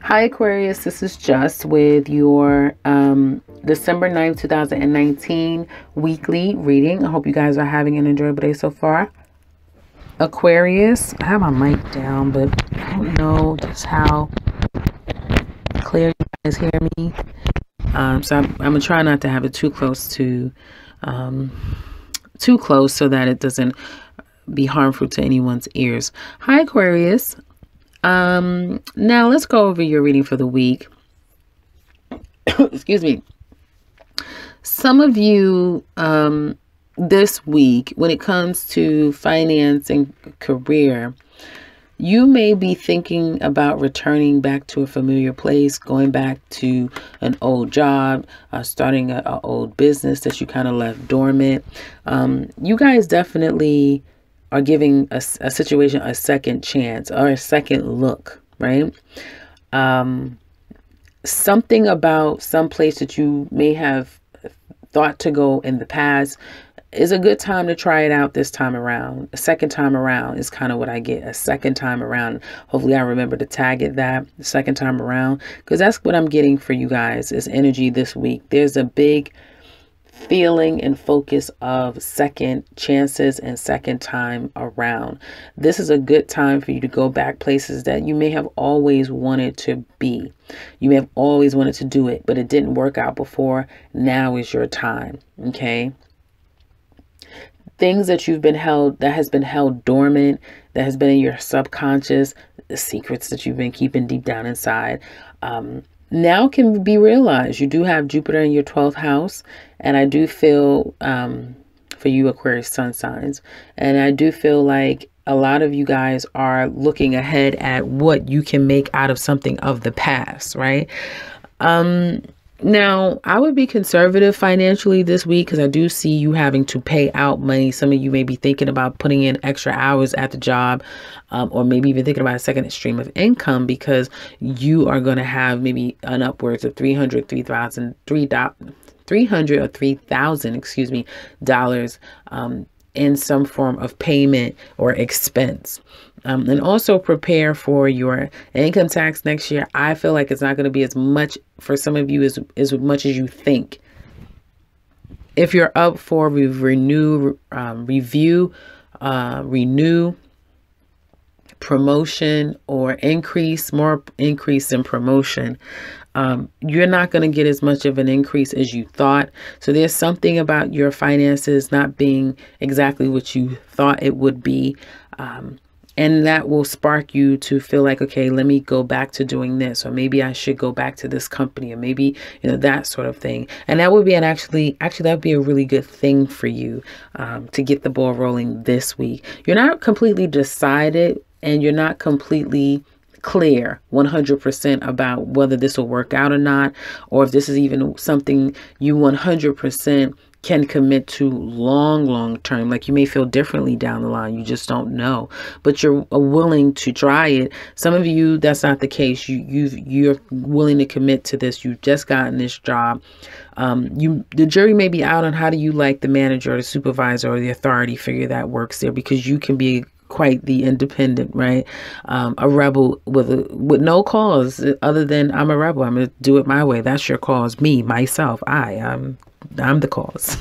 Hi Aquarius, this is Just with your December 9th, 2019 weekly reading. I hope you guys are having an enjoyable day so far. Aquarius, I have my mic down, but I don't know just how clear you guys hear me. So I'm gonna try not to have it too close so that it doesn't be harmful to anyone's ears. Hi Aquarius. Now let's go over your reading for the week. Excuse me. Some of you, this week, when it comes to finance and career, you may be thinking about returning back to a familiar place, going back to an old job, starting an old business that you kind of left dormant. You guys definitely are giving a situation a second chance or a second look, right? Something about some place that you may have thought to go in the past is a good time to try it out this time around. A second time around is kind of what I get. A second time around. Hopefully I remember to tag it that the second time around, because that's what I'm getting for you guys is energy this week. There's a big feeling and focus of second chances and second time around. This is a good time for you to go back places that you may have always wanted to be. You may have always wanted to do it, but it didn't work out before. Now is your time. Okay. Things that has been held dormant, that has been in your subconscious, the secrets that you've been keeping deep down inside, now can be realized. You do have Jupiter in your 12th house. And I do feel, for you Aquarius sun signs, and I do feel like a lot of you guys are looking ahead at what you can make out of something of the past, right? Now, I would be conservative financially this week because I do see you having to pay out money. Some of you may be thinking about putting in extra hours at the job, or maybe even thinking about a second stream of income because you are going to have maybe an upwards of $300 or $3,000, dollars in some form of payment or expense. And also prepare for your income tax next year. I feel like it's not going to be as much for some of you as much as you think. If you're up for renew, promotion or more increase in promotion, you're not going to get as much of an increase as you thought. So there's something about your finances not being exactly what you thought it would be. And that will spark you to feel like, okay, let me go back to doing this, or maybe I should go back to this company, or maybe, that sort of thing. And that would be actually that would be a really good thing for you, to get the ball rolling this week. You're not completely decided and you're not completely clear 100% about whether this will work out or not, or if this is even something you 100% can commit to long term. Like you may feel differently down the line. You just don't know, but you're willing to try it. Some of you, that's not the case. You're willing to commit to this. You've just gotten this job. The jury may be out on how do you like the manager or the supervisor or the authority figure that works there, because you can be quite the independent, right? A rebel with no cause other than I'm a rebel. I'm going to do it my way. That's your cause. Me, myself, I'm the cause.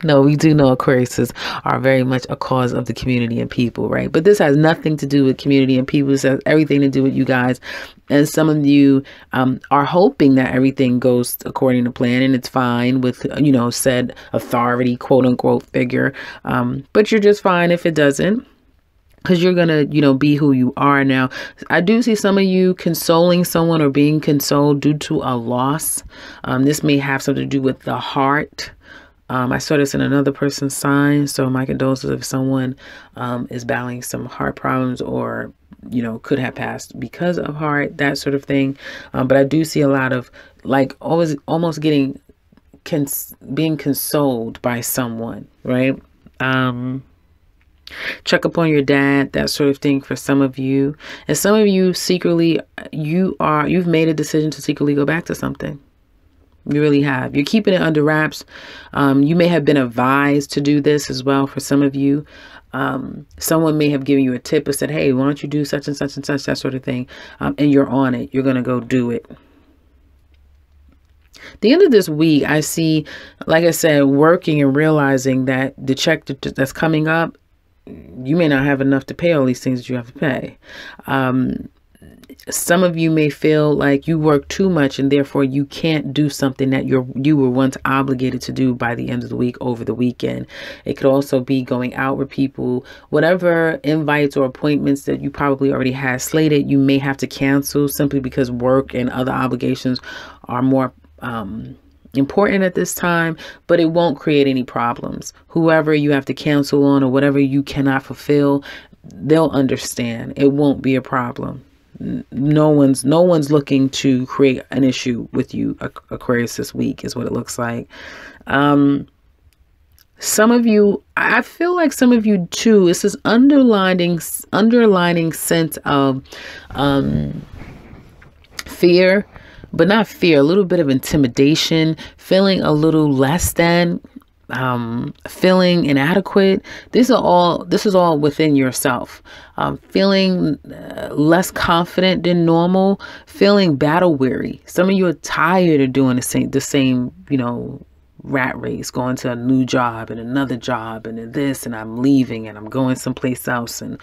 No, we do know Aquariuses are very much a cause of the community and people, right? But this has nothing to do with community and people. This has everything to do with you guys. And some of you are hoping that everything goes according to plan, and it's fine with, said authority, quote unquote, figure. But you're just fine if it doesn't, because you're going to, be who you are. Now, I do see some of you consoling someone or being consoled due to a loss. This may have something to do with the heart. I saw this in another person's sign. So my condolences if someone is battling some heart problems or, could have passed because of heart, that sort of thing. But I do see a lot of almost being consoled by someone, right? Check up on your dad, that sort of thing for some of you. And some of you secretly, you've made a decision to secretly go back to something. You really have. You're keeping it under wraps. You may have been advised to do this as well for some of you. Someone may have given you a tip or said, hey, why don't you do such and such and such, that sort of thing. And you're on it. You're going to go do it. The end of this week, I see, like I said, working and realizing that the check that's coming up, you may not have enough to pay all these things that you have to pay. Some of you may feel like you work too much and therefore you can't do something that you were once obligated to do by the end of the week, over the weekend. It could also be going out with people, whatever invites or appointments that you probably already had slated, you may have to cancel simply because work and other obligations are more important at this time, but it won't create any problems. Whoever you have to cancel on or whatever you cannot fulfill, they'll understand. It won't be a problem. No one's looking to create an issue with you, Aquarius, this week is what it looks like. Some of you, I feel like some of you too, it's this underlining sense of fear, but not fear, a little bit of intimidation, feeling a little less than, feeling inadequate. This is all within yourself. Feeling less confident than normal, feeling battle weary. Some of you are tired of doing the same, rat race, going to a new job and another job and this, and I'm leaving and I'm going someplace else and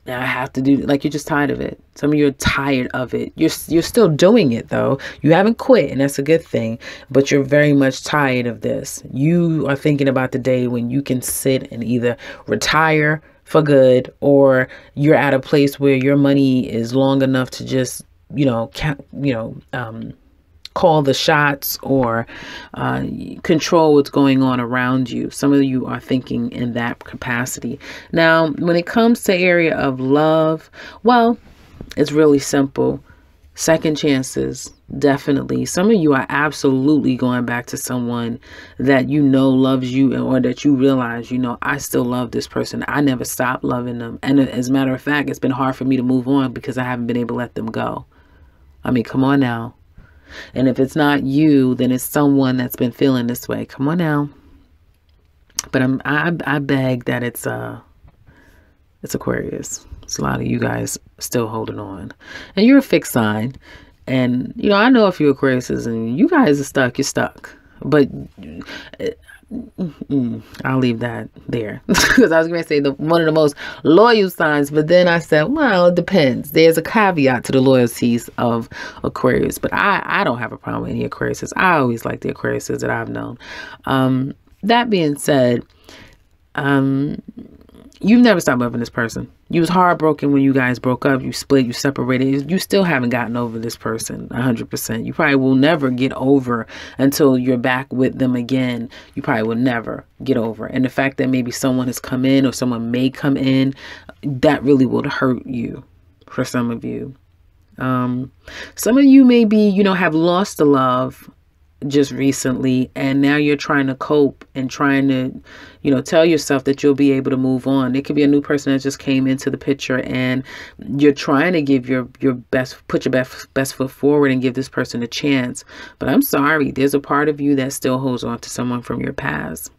now I have to do, like, you're just tired of it. Some of you are tired of it. You're still doing it though. You haven't quit, and that's a good thing, but you're very much tired of this. You are thinking about the day when you can sit and either retire for good, or you're at a place where your money is long enough to just, call the shots or control what's going on around you. Some of you are thinking in that capacity. Now, when it comes to area of love, well, it's really simple. Second chances, definitely. Some of you are absolutely going back to someone that loves you, or that you realize, I still love this person. I never stopped loving them. And as a matter of fact, it's been hard for me to move on because I haven't been able to let them go. I mean, come on now. And if it's not you, then it's someone that's been feeling this way. Come on now. But I beg that it's Aquarius. It's a lot of you guys still holding on. And you're a fixed sign. And, I know a few Aquariuses, and you guys are stuck. You're stuck. But I'll leave that there. Because I was going to say one of the most loyal signs. But then I said, well, it depends. There's a caveat to the loyalties of Aquarius. But I don't have a problem with any Aquariuses. I always like the Aquariuses that I've known. That being said, you've never stopped loving this person. You was heartbroken when you guys broke up. You split, you separated. You still haven't gotten over this person 100%. You probably will never get over until you're back with them again. You probably will never get over. And the fact that maybe someone has come in or someone may come in, that really would hurt you for some of you. Some of you maybe, have lost the love just recently, and now you're trying to cope and trying to, tell yourself that you'll be able to move on. It could be a new person that just came into the picture, and you're trying to give your best, put your best foot forward and give this person a chance. But I'm sorry, there's a part of you that still holds on to someone from your past.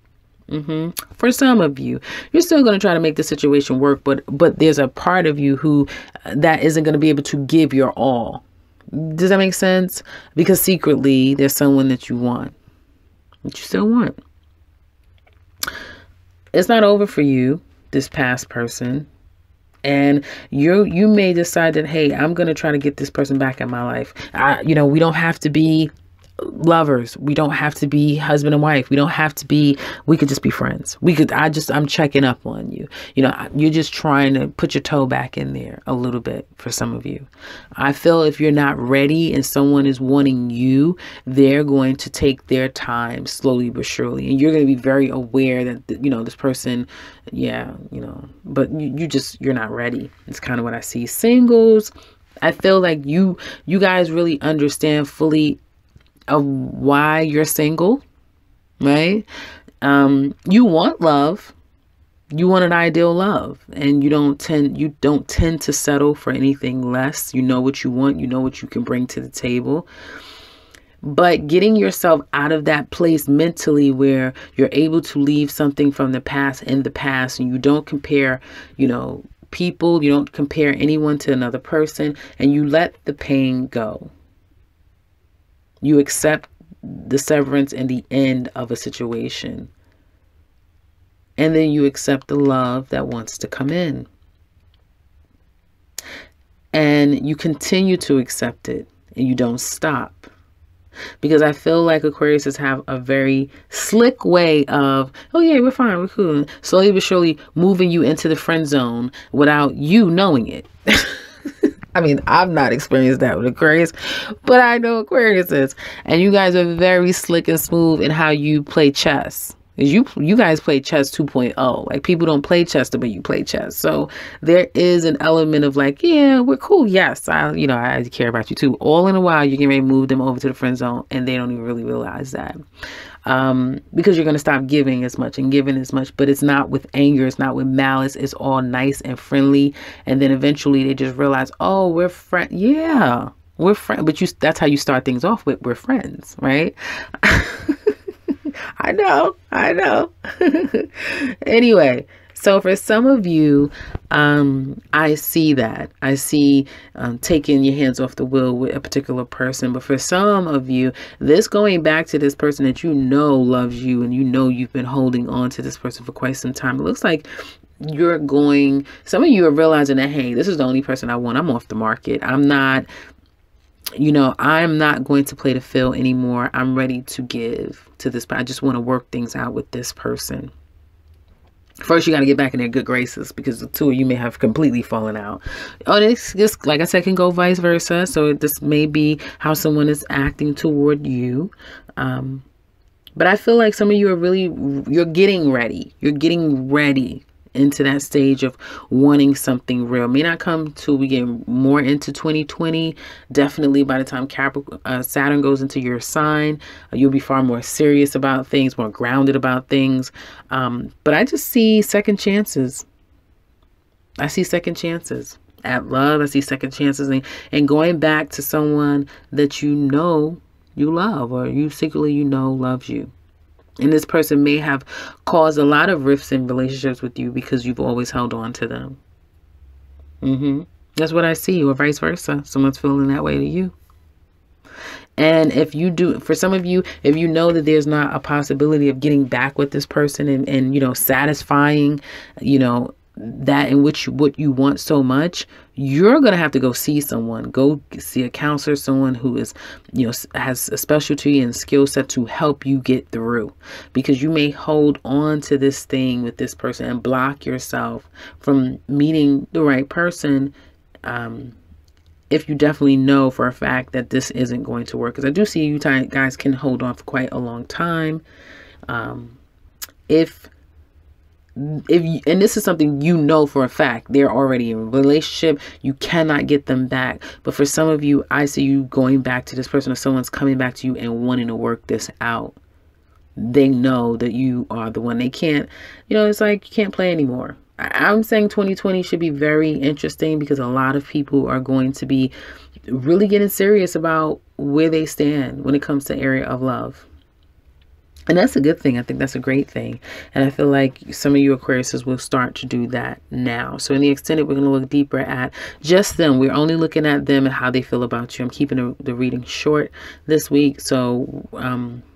For some of you, you're still going to try to make the situation work, but there's a part of you who that isn't going to be able to give your all. Does that make sense? Because secretly there's someone that you want, that you still want. It's not over for you, this past person. And you may decide that, hey, I'm going to try to get this person back in my life. We don't have to be lovers. We don't have to be husband and wife. We could just be friends. I'm checking up on you. You're just trying to put your toe back in there a little bit for some of you. I feel if you're not ready and someone is wanting you, they're going to take their time slowly but surely. And you're going to be very aware that, this person, but you're not ready. It's kind of what I see. Singles, I feel like you guys really understand fully of why you're single, right? You want love. You want an ideal love, and you don't tend to settle for anything less. You know what you want. You know what you can bring to the table. But getting yourself out of that place mentally where you're able to leave something from the past in the past, and you don't compare, people, you don't compare anyone to another person, and you let the pain go. You accept the severance and the end of a situation. And then you accept the love that wants to come in. And you continue to accept it, and you don't stop. Because I feel like Aquariuses have a very slick way of, oh yeah, we're fine, we're cool. Slowly but surely moving you into the friend zone without you knowing it. I mean, I've not experienced that with Aquarius, but I know Aquariuses. And you guys are very slick and smooth in how you play chess. You guys play chess 2.0. Like, people don't play chess the way you play chess. So there is an element of like, yeah, we're cool. Yes, I care about you too. All in a while, you're getting ready to move them over to the friend zone, and they don't even really realize that. Because you're going to stop giving as much and giving as much, but it's not with anger. It's not with malice. It's all nice and friendly. And then eventually they just realize, oh, we're friends. Yeah, we're friends. But that's how you start things off with, we're friends, right? I know. Anyway, so for some of you, I see that. I see taking your hands off the wheel with a particular person. But for some of you, this going back to this person that you know loves you, and you've been holding on to this person for quite some time. It looks like some of you are realizing that, hey, this is the only person I want. I'm off the market. I'm not going to play the field anymore. I'm ready to give to this, but I just want to work things out with this person. First, you got to get back in their good graces, because the two of you may have completely fallen out. Oh, this just, like I said, can go vice versa. So this may be how someone is acting toward you. But I feel like some of you are you're getting ready. You're getting ready into that stage of wanting something real. May not come till we get more into 2020. Definitely by the time Saturn goes into your sign, you'll be far more serious about things, more grounded about things. But I just see second chances. I see second chances at love. I see second chances and going back to someone that you love, or you secretly loves you. And this person may have caused a lot of rifts in relationships with you because you've always held on to them. That's what I see, or vice versa. Someone's feeling that way to you. And if you do, for some of you, if you know that there's not a possibility of getting back with this person and satisfying, that in which what you want so much, you're going to have to go see someone, go see a counselor, someone who is, has a specialty and skill set to help you get through, because you may hold on to this thing with this person and block yourself from meeting the right person. If you definitely know for a fact that this isn't going to work, because I do see you guys can hold on for quite a long time. And this is something for a fact, they're already in a relationship, you cannot get them back. But for some of you, I see you going back to this person, or someone's coming back to you and wanting to work this out. They know that you are the one. They can't, it's like you can't play anymore. I'm saying 2020 should be very interesting, because a lot of people are going to be really getting serious about where they stand when it comes to area of love. And that's a good thing. I think that's a great thing. And I feel like some of you Aquariuses will start to do that now. So in the extended, we're going to look deeper at just them. We're only looking at them and how they feel about you. I'm keeping the reading short this week, so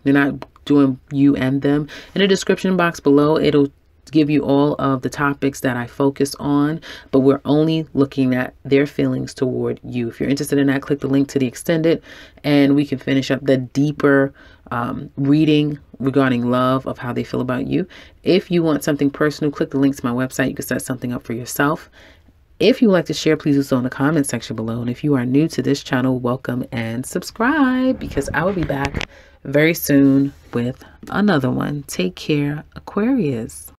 they're not doing you and them. In the description box below, it'll give you all of the topics that I focus on, but we're only looking at their feelings toward you. If you're interested in that, click the link to the extended, and we can finish up the deeper reading regarding love, of how they feel about you. If you want something personal, click the link to my website. You can set something up for yourself. If you would like to share, please do so in the comment section below. And if you are new to this channel, welcome and subscribe, because I will be back very soon with another one. Take care, Aquarius.